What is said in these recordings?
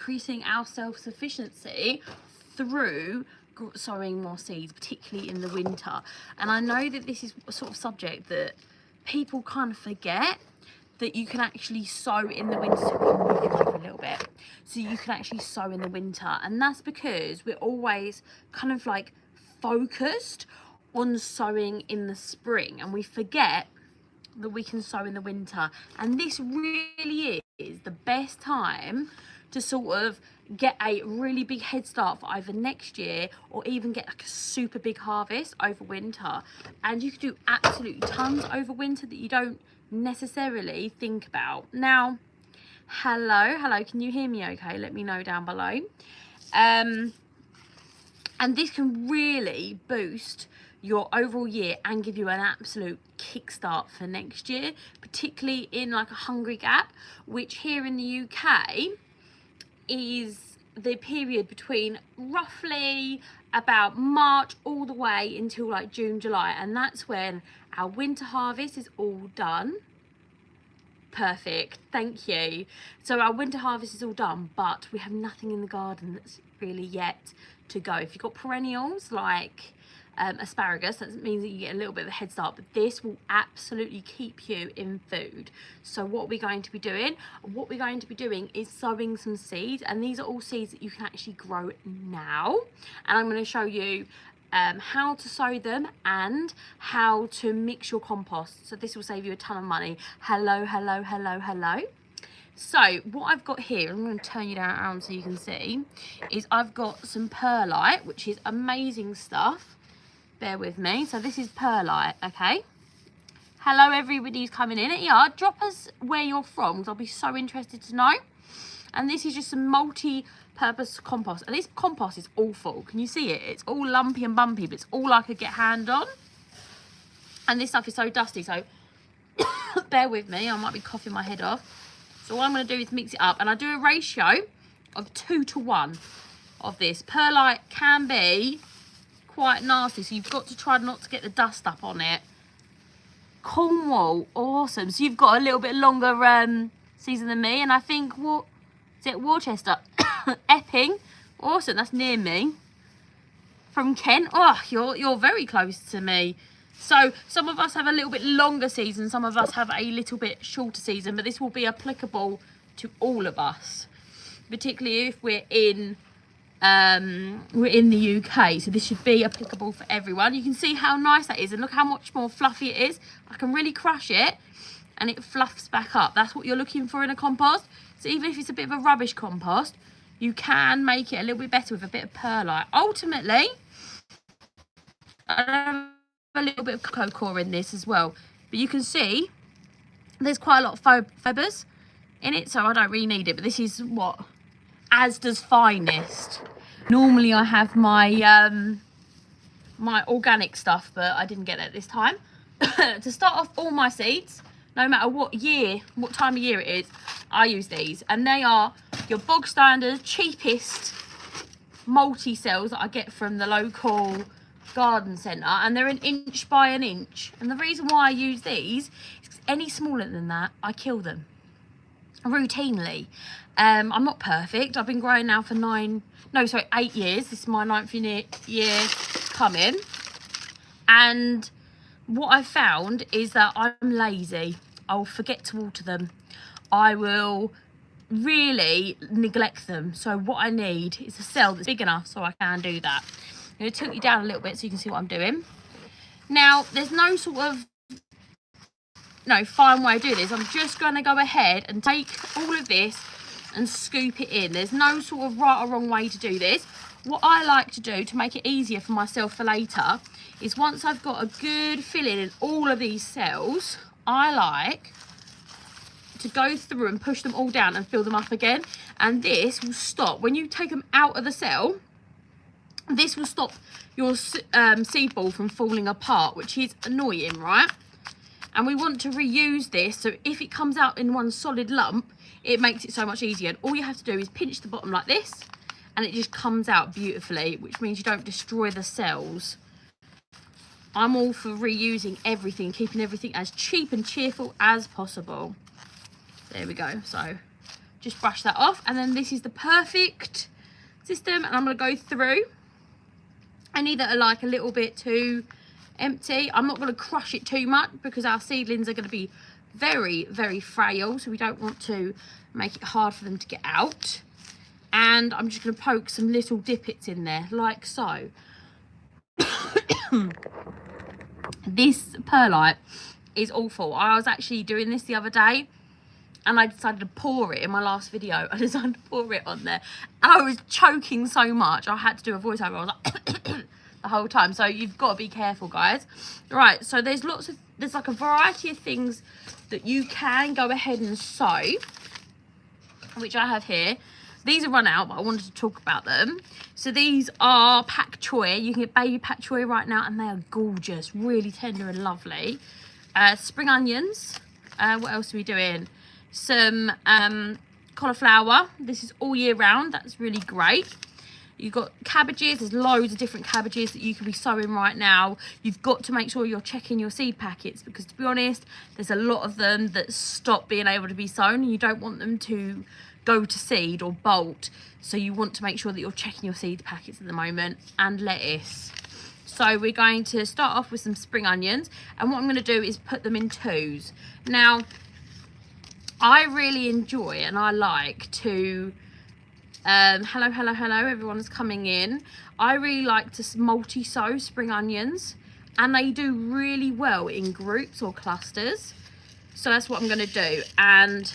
increasing our self-sufficiency through sowing more seeds, particularly in the winter. And I know that this is a sort of subject that people kind of forget, that you can actually sow in the winter. So we can move it over a little bit. So you can actually sow in the winter, and that's because we're always kind of like focused on sowing in the spring, and we forget that we can sow in the winter. And this really is the best time to sort of get a really big head start for either next year or even get like a super big harvest over winter. And you can do absolutely tons over winter that you don't necessarily think about. Now, hello, can you hear me okay? Let me know down below. And this can really boost your overall year and give you an absolute kickstart for next year, particularly in like a hungry gap, which here in the UK is the period between roughly about March all the way until like June, July, and that's when our winter harvest is all done. Perfect, thank you. So our winter harvest is all done, but we have nothing in the garden that's really yet to go. If you've got perennials like asparagus, that means that you get a little bit of a head start, but this will absolutely keep you in food. So what we're going to be doing is sowing some seeds, and these are all seeds that you can actually grow now, and I'm going to show you how to sow them and how to mix your compost. So this will save you a ton of money. Hello. So what I've got here, I'm going to turn you down so you can see, is I've got some perlite, which is amazing stuff. Bear with me. So this is perlite, okay? Hello everybody who's coming in. Yeah, drop us where you're from, because I'll be so interested to know. And this is just some multi-purpose compost. And this compost is awful. Can you see it? It's all lumpy and bumpy, but it's all I could get hand on. And this stuff is so dusty, so bear with me. I might be coughing my head off. So what I'm going to do is mix it up. And I do a ratio of 2 to 1 of this. Perlite can be quite nasty, so you've got to try not to get the dust up on it. Cornwall, awesome. So you've got a little bit longer season than me, and I think, what is it, Worcester? Epping, awesome, that's near me. From Kent, oh, you're very close to me. So some of us have a little bit longer season, some of us have a little bit shorter season, but this will be applicable to all of us, particularly if we're in the UK. So this should be applicable for everyone. You can see how nice that is, and look how much more fluffy it is. I can really crush it and it fluffs back up. That's what you're looking for in a compost. So even if it's a bit of a rubbish compost, you can make it a little bit better with a bit of perlite. Ultimately, I have a little bit of cocoa core in this as well, but you can see there's quite a lot of fibres in it, so I don't really need it. But this is what Asda's finest. Normally I have my my organic stuff, but I didn't get that this time. To start off all my seeds, no matter what time of year it is, I use these, and they are your bog standard cheapest multi-cells that I get from the local garden centre, and they're 1 inch by 1 inch. And the reason why I use these is because any smaller than that, I kill them routinely. I'm not perfect. I've been growing now for 8 years. This is my 9th year coming. And what I've found is that I'm lazy. I'll forget to water them. I will really neglect them. So what I need is a cell that's big enough so I can do that. I'm going to tilt you down a little bit so you can see what I'm doing. Now, there's no sort of fine way to do this. I'm just going to go ahead and take all of this and scoop it in. There's no sort of right or wrong way to do this. What I like to do to make it easier for myself for later is, once I've got a good filling in all of these cells, I like to go through and push them all down and fill them up again. And this will stop, when you take them out of the cell, this will stop your seed ball from falling apart, which is annoying, right? And we want to reuse this, so if it comes out in one solid lump, it makes it so much easier. And all you have to do is pinch the bottom like this, and it just comes out beautifully, which means you don't destroy the cells. I'm all for reusing everything, keeping everything as cheap and cheerful as possible. There we go. So just brush that off. And then this is the perfect system, and I'm going to go through any that are like a little bit too empty. I'm not going to crush it too much because our seedlings are going to be very, very frail, so we don't want to make it hard for them to get out. And I'm just going to poke some little dippets in there like so. This perlite is awful. I was actually doing this the other day and I decided to pour it in my last video. I decided to pour it on there and I was choking so much I had to do a voiceover. I was like the whole time. So you've got to be careful, guys. Right, so there's like a variety of things that you can go ahead and sow, which I have here. These are run out, but I wanted to talk about them. So these are pak choy. You can get baby pak choy right now, and they are gorgeous, really tender and lovely. Spring onions. What else are we doing? Some cauliflower. This is all year round. That's really great. You've got cabbages. There's loads of different cabbages that you can be sowing right now. You've got to make sure you're checking your seed packets because, to be honest, there's a lot of them that stop being able to be sown, and you don't want them to go to seed or bolt. So you want to make sure that you're checking your seed packets at the moment. And lettuce. So we're going to start off with some spring onions, and what I'm going to do is put them in twos. Now, I really enjoy and I like to hello, everyone's coming in. I really like to multi-sow spring onions, and they do really well in groups or clusters. So that's what I'm going to do. And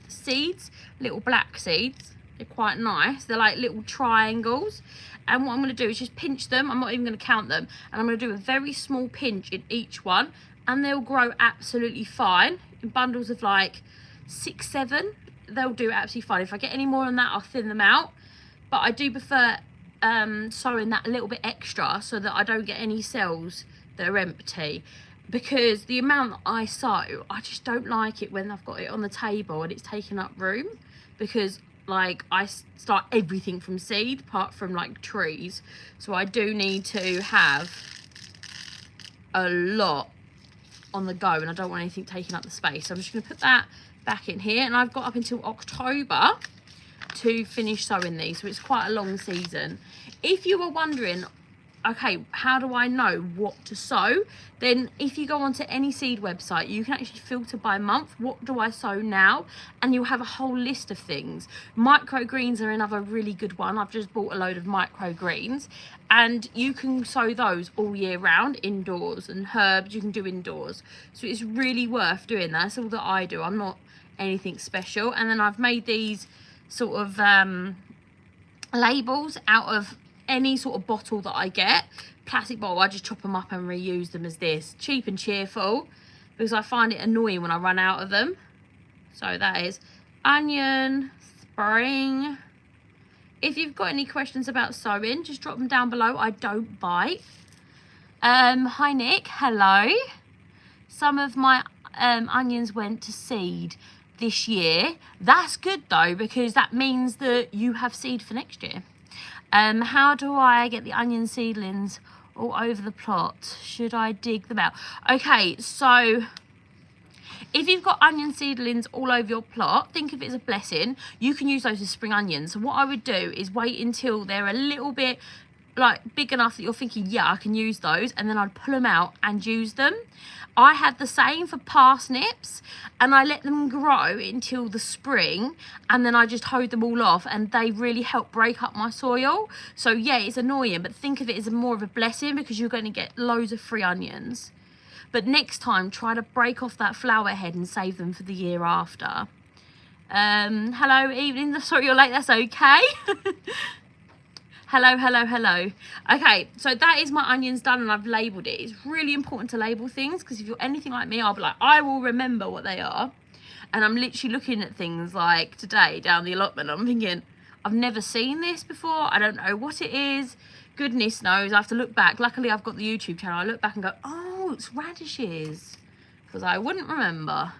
seeds, little black seeds, they're quite nice. They're like little triangles, and what I'm going to do is just pinch them. I'm not even going to count them, and I'm going to do a very small pinch in each one, and they'll grow absolutely fine in bundles of like 6, 7. They'll do absolutely fine. If I get any more than that, I'll thin them out, but I do prefer sowing that a little bit extra so that I don't get any cells that are empty, because the amount that I sow, I just don't like it when I've got it on the table and it's taking up room, because like I start everything from seed apart from like trees. So I do need to have a lot on the go, and I don't want anything taking up the space. So I'm just going to put that back in here, and I've got up until October to finish sowing these, so it's quite a long season. If you were wondering, okay, how do I know what to sow, then if you go onto any seed website, you can actually filter by month. What do I sow now? And you'll have a whole list of things. Microgreens are another really good one. I've just bought a load of microgreens, and you can sow those all year round indoors, and herbs you can do indoors. So it's really worth doing that. That's all that I do. I'm not anything special. And then I've made these sort of labels out of any sort of bottle that I get. Plastic bottle, I just chop them up and reuse them as this. Cheap and cheerful, because I find it annoying when I run out of them. So that is onion, spring. If you've got any questions about sowing, just drop them down below. I don't bite. Hi Nick, hello. Some of my onions went to seed this year. That's good though, because that means that you have seed for next year. How do I get the onion seedlings all over the plot? Should I dig them out? Okay, so if you've got onion seedlings all over your plot, think of it as a blessing. You can use those as spring onions. So what I would do is wait until they're a little bit like big enough that you're thinking, yeah, I can use those, and then I'd pull them out and use them. I had the same for parsnips, and I let them grow until the spring, and then I just hoed them all off, and they really help break up my soil. So yeah, it's annoying, but think of it as more of a blessing, because you're going to get loads of free onions. But next time, try to break off that flower head and save them for the year after. Hello, evening. Sorry you're late, that's okay. Hello. Okay, so that is my onions done, and I've labelled it. It's really important to label things, because if you're anything like me, I'll be like, I will remember what they are. And I'm literally looking at things like today down the allotment. I'm thinking, I've never seen this before. I don't know what it is. Goodness knows. I have to look back. Luckily, I've got the YouTube channel. I look back and go, oh, it's radishes, because I wouldn't remember.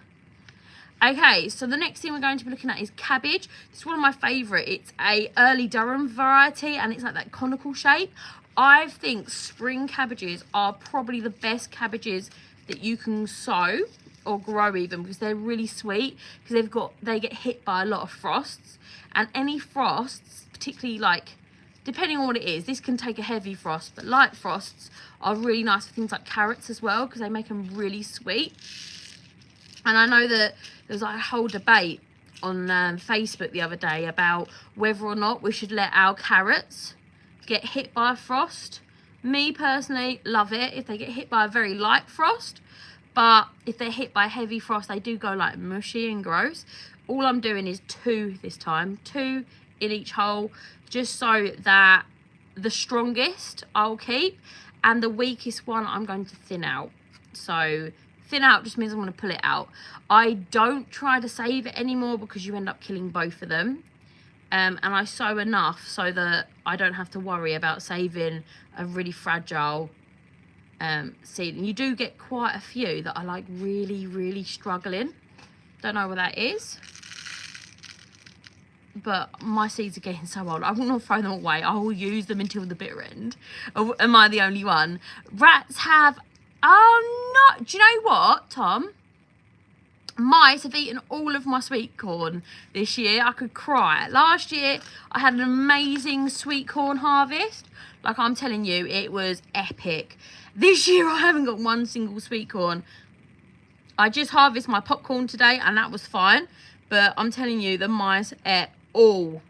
Okay, so the next thing we're going to be looking at is cabbage. This is one of my favourite. It's a early Durham variety, and it's like that conical shape. I think spring cabbages are probably the best cabbages that you can sow. or grow even, because they're really sweet, because they get hit by a lot of frosts. And any frosts, particularly like, depending on what it is, this can take a heavy frost, but light frosts are really nice for things like carrots as well, because they make them really sweet. And I know that there was like a whole debate on Facebook the other day about whether or not we should let our carrots get hit by a frost. Me personally love it if they get hit by a very light frost, but if they're hit by heavy frost, they do go like mushy and gross. All I'm doing is 2 this time, 2 in each hole, just so that the strongest I'll keep and the weakest one I'm going to thin out. So thin out just means I'm going to pull it out. I don't try to save it anymore, because you end up killing both of them. And I sow enough so that I don't have to worry about saving a really fragile seed. And you do get quite a few that are like really struggling. Don't know what that is, but my seeds are getting so old. I will not throw them away. I will use them until the bitter end. Or am I the only one? Rats have... Oh no, do you know what, Tom? Mice have eaten all of my sweet corn this year. I could cry. Last year, I had an amazing sweet corn harvest. Like, I'm telling you, it was epic. This year, I haven't got one single sweet corn. I just harvested my popcorn today, and that was fine. But I'm telling you, the mice ate all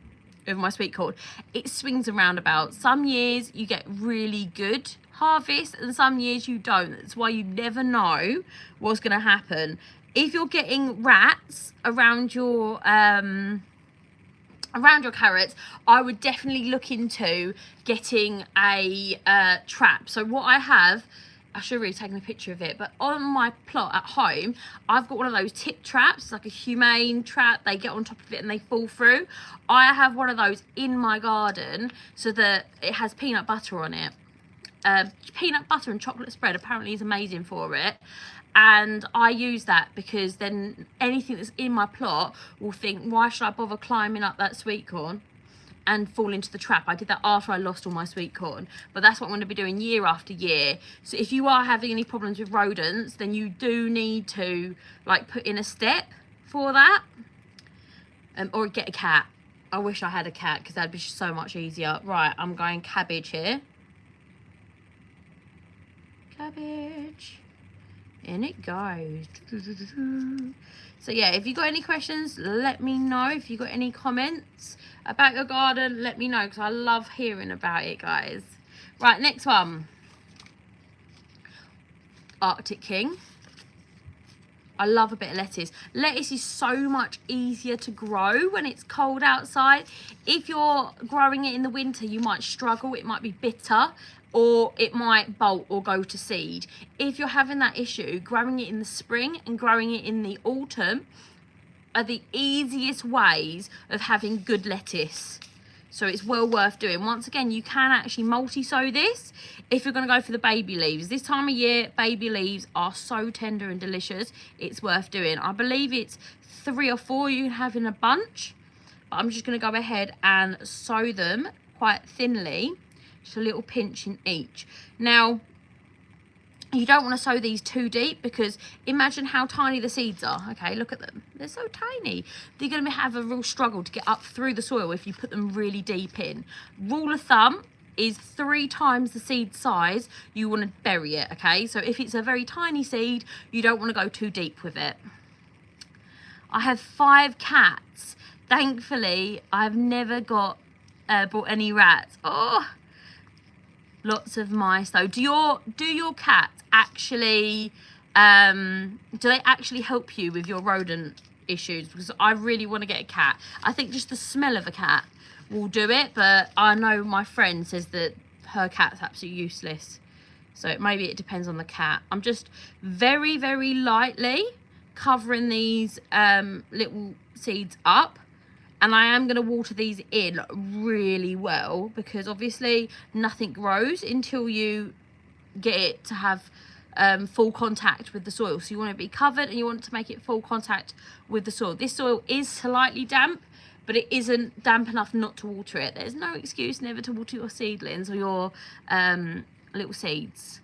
of my sweet corn. It swings around about. Some years, you get really good harvest, and some years you don't. That's why you never know what's going to happen. If you're getting rats around your carrots, I would definitely look into getting a trap. So what I have, I should have really taken a picture of it, but on my plot at home, I've got one of those tip traps. It's like a humane trap. They get on top of it and they fall through. I have one of those in my garden so that it has peanut butter on it. Peanut butter and chocolate spread apparently is amazing for it. And I use that because then anything that's in my plot will think, why should I bother climbing up that sweet corn and fall into the trap? I did that after I lost all my sweet corn, but that's what I'm going to be doing year after year. So if you are having any problems with rodents, then you do need to like put in a step for that, or get a cat. I wish I had a cat, because that'd be so much easier. Right, I'm going cabbage here. Cabbage. In it goes. So yeah, if you got any questions, let me know. If you got any comments about your garden, let me know, because I love hearing about it, guys. Right, next one. Arctic King. I love a bit of lettuce. Lettuce is so much easier to grow when it's cold outside. If you're growing it in the winter, you might struggle. It might be bitter, or it might bolt or go to seed. If you're having that issue, growing it in the spring and growing it in the autumn are the easiest ways of having good lettuce. So it's well worth doing. Once again, you can actually multi-sow this if you're going to go for the baby leaves. This time of year, baby leaves are so tender and delicious. It's worth doing. I believe it's 3 or 4 you can have in a bunch. But I'm just going to go ahead and sow them quite thinly. Just a little pinch in each. Now, you don't want to sow these too deep, because imagine how tiny the seeds are. Okay, look at them. They're so tiny. They're going to have a real struggle to get up through the soil if you put them really deep in. Rule of thumb is 3 times the seed size, you want to bury it, okay? So if it's a very tiny seed, you don't want to go too deep with it. I have 5 cats. Thankfully, I've never bought any rats. Oh, lots of mice though. Do your cats actually do they actually help you with your rodent issues? Because I really want to get a cat. I think just the smell of a cat will do it, but I know my friend says that her cat's absolutely useless. So maybe it depends on the cat. I'm just very, very lightly covering these little seeds up. And I am going to water these in really well, because obviously nothing grows until you get it to have full contact with the soil. So you want it to be covered and you want to make it full contact with the soil. This soil is slightly damp, but it isn't damp enough not to water it. There's no excuse never to water your seedlings or your little seeds.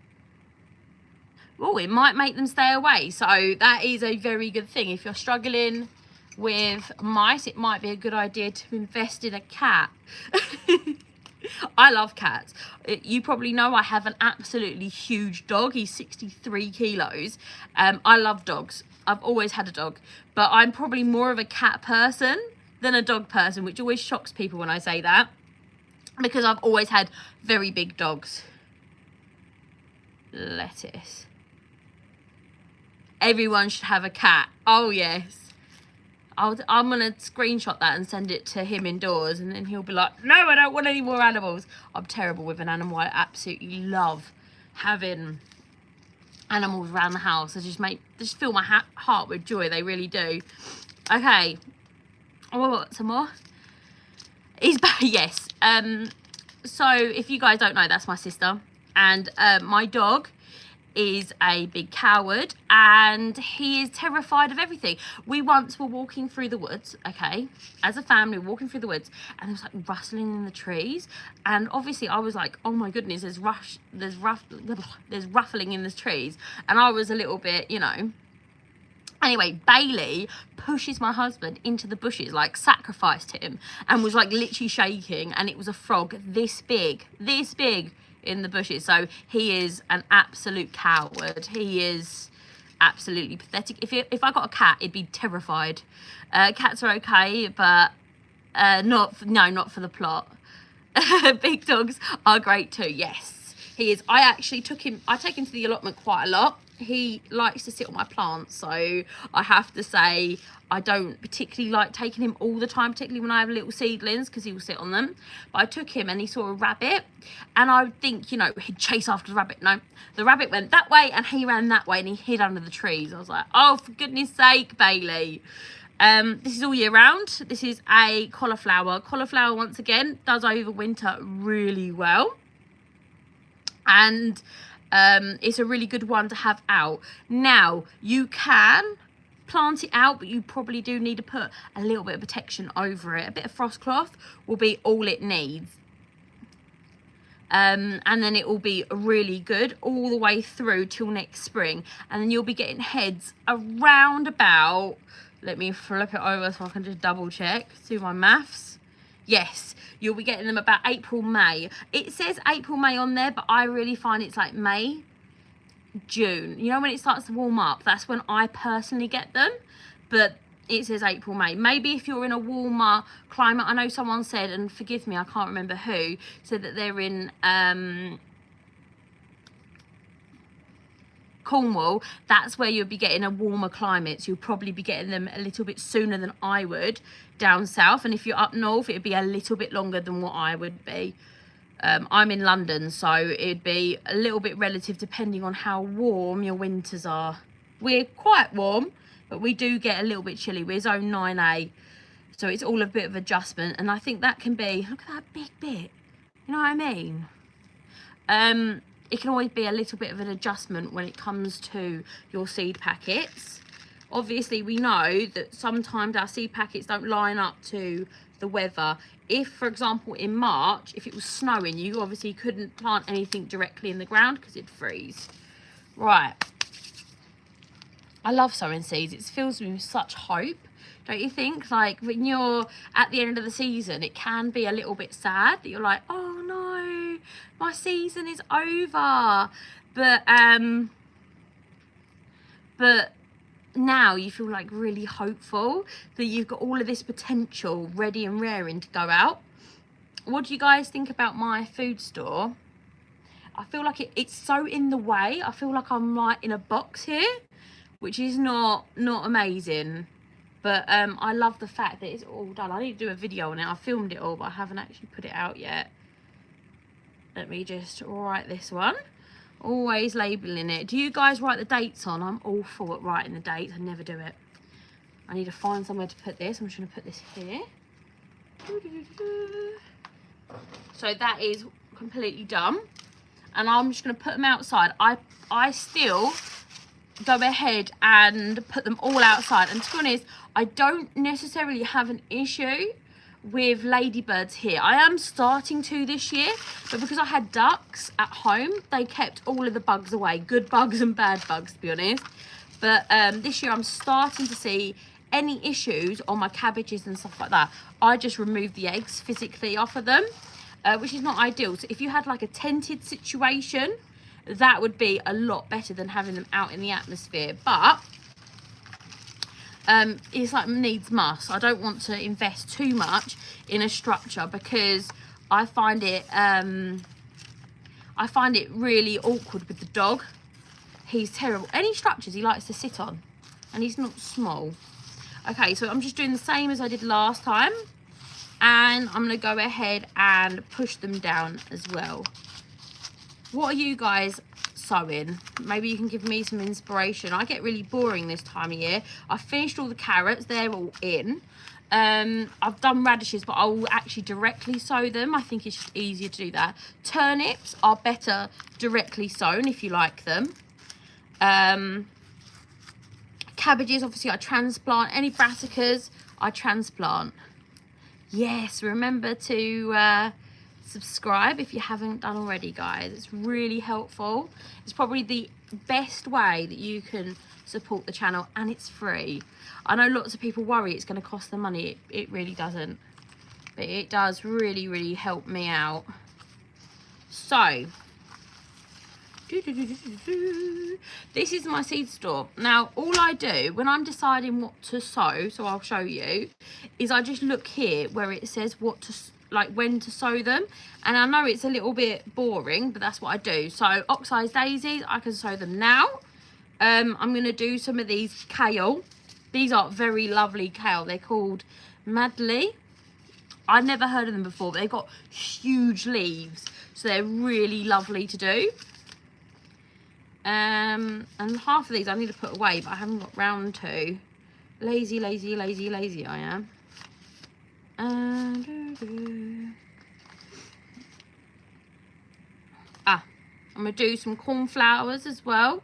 oh, it might make them stay away. So that is a very good thing. If you're struggling with mice, it might be a good idea to invest in a cat. I love cats. You probably know I have an absolutely huge dog. He's 63 kilos. I love dogs. I've always had a dog, but I'm probably more of a cat person than a dog person, which always shocks people when I say that, because I've always had very big dogs. Lettuce. Everyone should have a cat. Oh yes. I'm gonna screenshot that and send it to him indoors, and then he'll be like, no, I don't want any more animals. I'm terrible with an animal. I absolutely love having animals around the house. They just fill my heart with joy. They really do. Okay. Oh, some more. He's back. Yes. So if you guys don't know, that's my sister, and my dog is a big coward, and he is terrified of everything. We once were walking through the woods, okay, as a family, walking through the woods, and there was like rustling in the trees, and obviously I was like, oh my goodness, there's ruffling in the trees, and I was a little bit, you know. Anyway, Bailey pushes my husband into the bushes, like sacrificed him, and was like literally shaking, and it was a frog this big in the bushes. So he is an absolute coward. He is absolutely pathetic. If I got a cat, it'd be terrified. Cats are okay, but not for the plot. Big dogs are great too. Yes, he is. I take him to the allotment quite a lot. He likes to sit on my plants, so I have to say I don't particularly like taking him all the time, particularly when I have little seedlings, because he will sit on them. But I took him and he saw a rabbit, and I would think, you know, he'd chase after the rabbit. No, the rabbit went that way and he ran that way, and he hid under the trees. I was like, oh, for goodness sake, Bailey. This is all year round. This is a cauliflower. Cauliflower, once again, does overwinter really well. And it's a really good one to have out. Now, you can plant it out, but you probably do need to put a little bit of protection over it. A bit of frost cloth will be all it needs. And then it will be really good all the way through till next spring. And then you'll be getting heads around about, let me flip it over so I can just double check, do my maths. Yes, you'll be getting them about April, May. It says April, May on there, but I really find it's like May, June. You know, when it starts to warm up, that's when I personally get them. But it says April, May. Maybe if you're in a warmer climate, I know someone said, and forgive me, I can't remember who, said that they're in Cornwall. That's where you'll be getting a warmer climate, so you'll probably be getting them a little bit sooner than I would down south. And if you're up north, it'd be a little bit longer than what I would be. I'm in London, so it'd be a little bit relative depending on how warm your winters are. We're quite warm, but we do get a little bit chilly. We're zone 9A, so it's all a bit of adjustment, and I think that can be, look at that big bit, you know what I mean? It can always be a little bit of an adjustment when it comes to your seed packets. Obviously, we know that sometimes our seed packets don't line up to the weather. If, for example, in March, if it was snowing, you obviously couldn't plant anything directly in the ground because it'd freeze. Right. I love sowing seeds. It fills me with such hope, don't you think? Like, when you're at the end of the season, it can be a little bit sad that you're like, oh no, my season is over. But now you feel like really hopeful that you've got all of this potential ready and raring to go out. What do you guys think about my food store? I feel like it's so in the way. I feel like I'm like in a box here, which is not amazing. But I love the fact that it's all done. I need to do a video on it. I filmed it all, but I haven't actually put it out yet. Let me just write this one. Always labelling it. Do you guys write the dates on? I'm awful at writing the dates. I never do it. I need to find somewhere to put this. I'm just going to put this here. So that is completely done. And I'm just going to put them outside. I still go ahead and put them all outside. And to be honest, I don't necessarily have an issue with ladybirds here. I am starting to this year, but because I had ducks at home, they kept all of the bugs away, good bugs and bad bugs, to be honest. But this year I'm starting to see any issues on my cabbages and stuff like that. I just removed the eggs physically off of them, which is not ideal. So if you had like a tented situation, that would be a lot better than having them out in the atmosphere. But it's like needs must. I don't want to invest too much in a structure because I find it really awkward with the dog. He's terrible. Any structures he likes to sit on, and he's not small. Okay, so I'm just doing the same as I did last time, and I'm gonna go ahead and push them down as well. What are you guys sowing? Maybe you can give me some inspiration. I get really boring this time of year. I've finished all the carrots, they're all in. I've done radishes, but I will actually directly sow them. I think it's just easier to do that. Turnips are better directly sown if you like them. Cabbages, obviously I transplant. Any brassicas, I transplant. Yes, remember to subscribe if you haven't done already, guys. It's really helpful. It's probably the best way that you can support the channel, and it's free. I know lots of people worry it's going to cost them money. It really doesn't, but it does really help me out. So this is my seed store. Now all I do when I'm deciding what to sow, so I'll show you, is I just look here where it says what to, like when to sow them. And I know it's a little bit boring, but that's what I do. So oxeye daisies, I can sow them now. I'm going to do some of these kale. These are very lovely kale. They're called Madley. I've never heard of them before, but they've got huge leaves, so they're really lovely to do. And half of these I need to put away, but I haven't got round to. Lazy I am. I'm gonna do some cornflowers as well.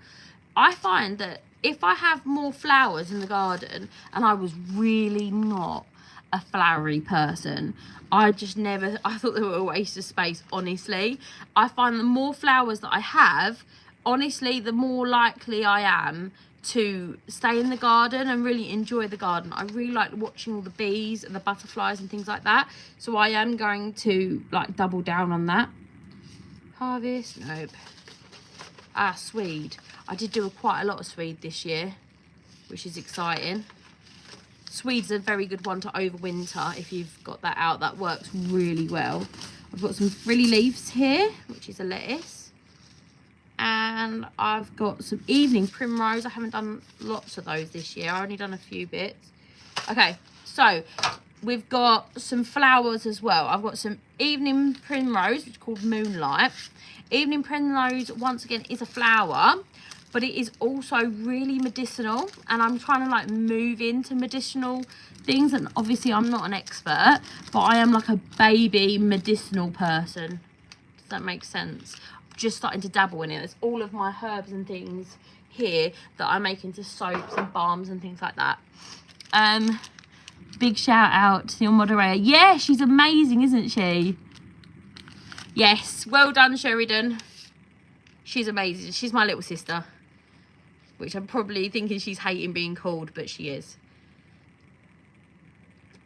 I find that if I have more flowers in the garden, and I was really not a flowery person, I thought they were a waste of space, honestly. I find the more flowers that I have, honestly, the more likely I am to stay in the garden and really enjoy the garden. I really like watching all the bees and the butterflies and things like that. So I am going to like double down on that. Harvest, nope. Swede. I did do quite a lot of swede this year, which is exciting. Swede's a very good one to overwinter if you've got that out. That works really well. I've got some frilly leaves here, which is a lettuce. And I've got some evening primrose. I haven't done lots of those this year. I've only done a few bits. Okay, so we've got some flowers as well. I've got some evening primrose, which is called Moonlight. Evening primrose, once again, is a flower, but it is also really medicinal, and I'm trying to like move into medicinal things, and obviously I'm not an expert, but I am like a baby medicinal person. Does that make sense? Just starting to dabble in it. There's all of my herbs and things here that I make into soaps and balms and things like that. Big shout out to your moderator. Yeah, she's amazing, isn't she? Yes, well done, Sheridan. She's amazing. She's my little sister, which I'm probably thinking she's hating being called, but she is.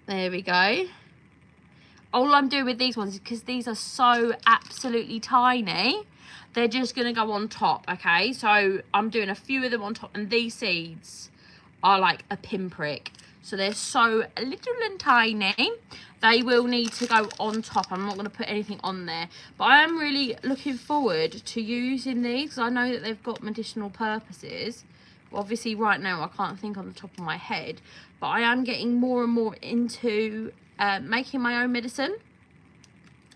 There we go. All I'm doing with these ones is because these are so absolutely tiny, they're just going to go on top, okay? So I'm doing a few of them on top, and these seeds are like a pinprick. So they're so little and tiny. They will need to go on top. I'm not going to put anything on there. But I am really looking forward to using these, because I know that they've got medicinal purposes. Well, obviously right now I can't think on the top of my head. But I am getting more and more into making my own medicine.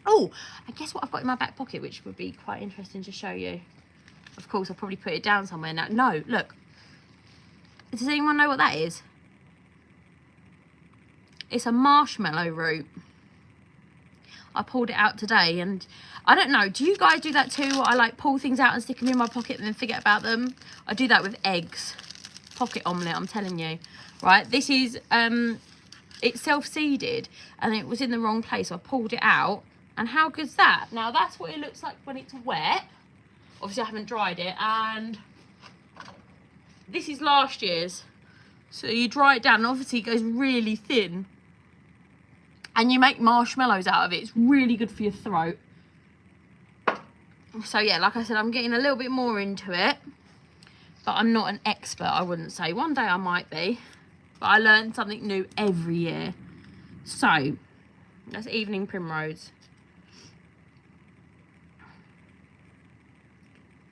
Oh, and guess what I've got in my back pocket, which would be quite interesting to show you. Of course, I'll probably put it down somewhere now. No, look. Does anyone know what that is? It's a marshmallow root. I pulled it out today, and I don't know, do you guys do that too? I like pull things out and stick them in my pocket and then forget about them. I do that with eggs. Pocket omelette, I'm telling you. Right, this is it self-seeded and it was in the wrong place, so I pulled it out. And how good's that? Now that's what it looks like when it's wet. Obviously I haven't dried it, and this is last year's. So you dry it down and obviously it goes really thin. And you make marshmallows out of it. It's really good for your throat. So yeah, like I said, I'm getting a little bit more into it. But I'm not an expert, I wouldn't say. One day I might be. But I learn something new every year. So, that's evening primrose.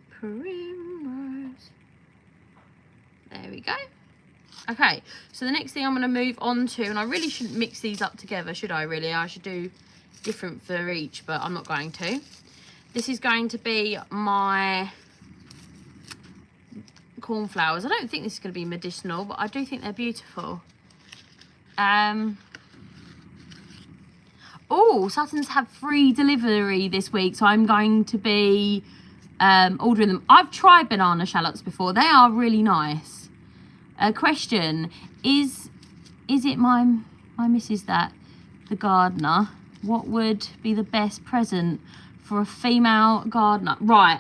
Primrose. There we go. Okay, so the next thing I'm going to move on to, and I really shouldn't mix these up together, should I really? I should do different for each, but I'm not going to. This is going to be my cornflowers. I don't think this is going to be medicinal, but I do think they're beautiful. Oh, Sutton's have free delivery this week, so I'm going to be ordering them. I've tried banana shallots before. They are really nice. Question, is it my missus that, the gardener, what would be the best present for a female gardener? Right,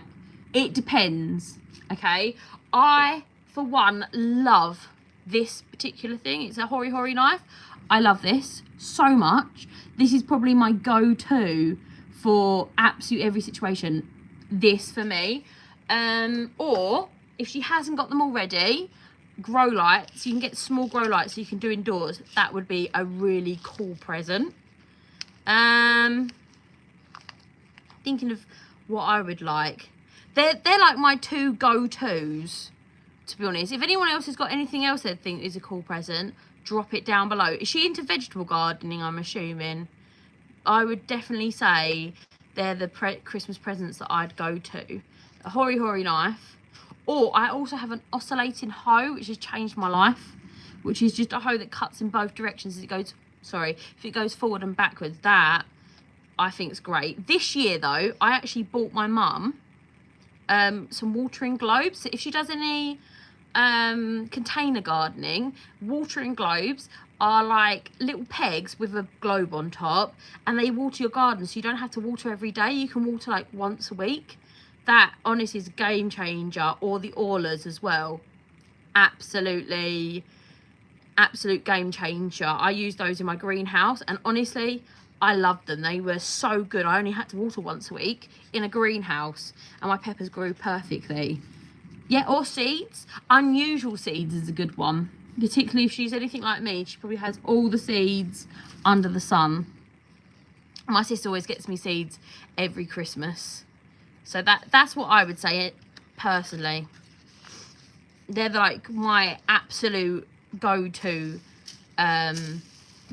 it depends, okay? I, for one, love this particular thing. It's a hori hori knife. I love this so much. This is probably my go-to for absolute every situation. This for me. Or if she hasn't got them already, grow lights. You can get small grow lights so you can do indoors. That would be a really cool present. Thinking of what I would like. They're like my two go-tos, to be honest. If anyone else has got anything else they think is a cool present, drop it down below. Is she into vegetable gardening, I'm assuming? I would definitely say they're the Christmas presents that I'd go to. A hori hori knife. Or I also have an oscillating hoe, which has changed my life, which is just a hoe that cuts in both directions as it goes, if it goes forward and backwards. That I think is great. This year though, I actually bought my mum some watering globes. So if she does any container gardening, watering globes are like little pegs with a globe on top, and they water your garden, so you don't have to water every day. You can water like once a week. That honestly is a game changer. Or the Orlas as well, absolute game changer. I use those in my greenhouse and honestly I loved them. They were so good. I only had to water once a week in a greenhouse and my peppers grew perfectly. Yeah, or seeds. Unusual seeds is a good one, particularly if she's anything like me. She probably has all the seeds under the sun. My sister always gets me seeds every Christmas. So that's what I would say personally. They're like my absolute go-to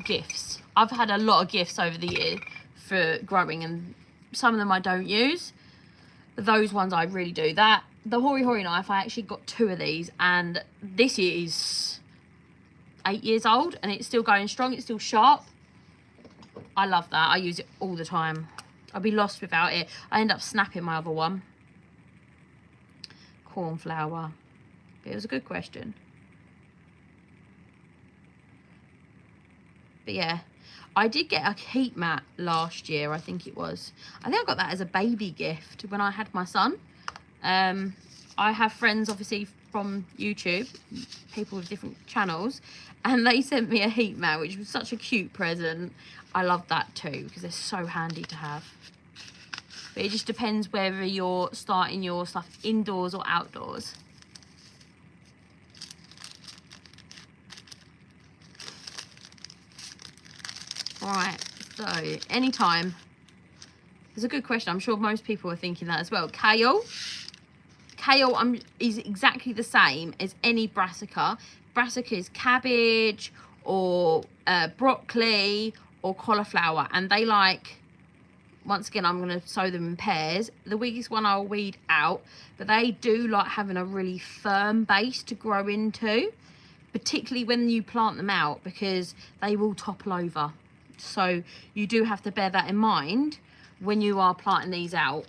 gifts. I've had a lot of gifts over the year for growing, and some of them I don't use. But those ones I really do. The hori hori knife, I actually got 2 of these, and this is 8 years old and it's still going strong. It's still sharp. I love that. I use it all the time. I'd be lost without it. I end up snapping my other one. Cornflower. It was a good question. But yeah, I did get a heat mat last year, I think it was. I think I got that as a baby gift when I had my son. I have friends obviously from YouTube, people with different channels, and they sent me a heat mat, which was such a cute present. I love that too because they're so handy to have. But it just depends whether you're starting your stuff indoors or outdoors. Right, so anytime. It's a good question. I'm sure most people are thinking that as well. Kale. Kale is exactly the same as any brassica. Brassica is cabbage or broccoli or cauliflower, and they like, once again, I'm going to sow them in pairs. The weakest one I'll weed out, but they do like having a really firm base to grow into, particularly when you plant them out, because they will topple over. So you do have to bear that in mind when you are planting these out.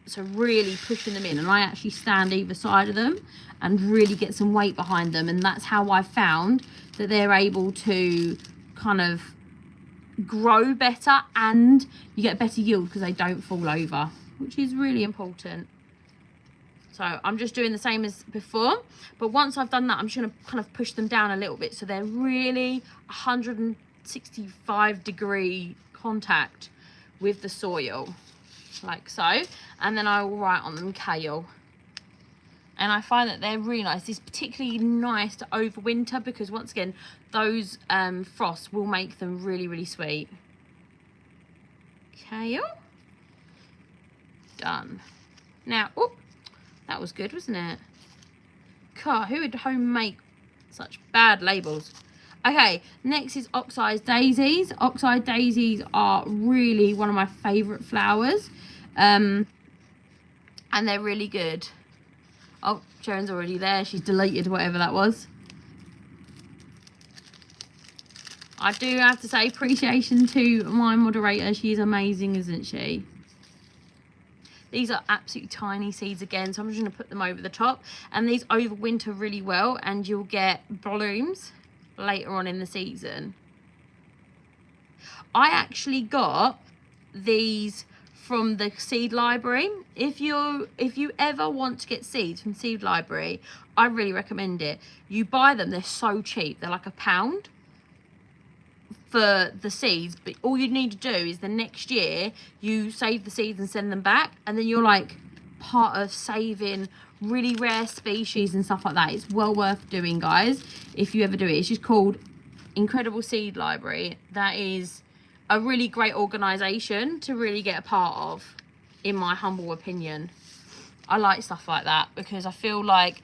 So really pushing them in, and I actually stand either side of them and really get some weight behind them, and that's how I found that they're able to kind of grow better, and you get better yield because they don't fall over, which is really important. So I'm just doing the same as before, but once I've done that, I'm just going to kind of push them down a little bit so they're really 165-degree contact with the soil, like so. And then I will write on them kale. And I find that they're really nice. It's particularly nice to overwinter because, once again, those frosts will make them really, really sweet. Kale. Done. Now, oh, that was good, wasn't it? God, who would home make such bad labels? Okay, next is oxide daisies. Oxide daisies are really one of my favourite flowers. And they're really good. Oh, Sharon's already there. She's deleted whatever that was. I do have to say appreciation to my moderator. She's amazing, isn't she? These are absolutely tiny seeds again, so I'm just going to put them over the top. And these overwinter really well, and you'll get blooms later on in the season. I actually got these from the seed library. If you ever want to get seeds from seed library, I really recommend it. You buy them, they're so cheap. They're like £1 for the seeds, but all you need to do is the next year you save the seeds and send them back, and then you're like part of saving really rare species and stuff like that. It's well worth doing, guys, if you ever do it. It's just called Incredible Seed Library. That is a really great organization to really get a part of, in my humble opinion. I like stuff like that because I feel like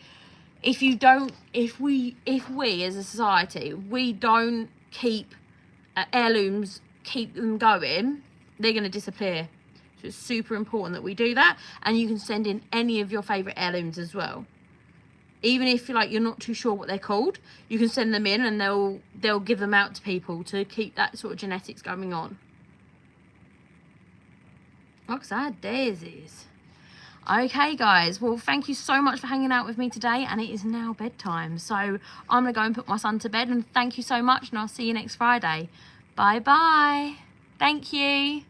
if we as a society, we don't keep heirlooms, keep them going, they're going to disappear. So it's super important that we do that. And you can send in any of your favorite heirlooms as well. Even if you're not too sure what they're called, you can send them in and they'll give them out to people to keep that sort of genetics going on. Oxide daisies. Okay, guys, well, thank you so much for hanging out with me today, and it is now bedtime, so I'm gonna go and put my son to bed. And thank you so much, and I'll see you next Friday. Bye bye. Thank you.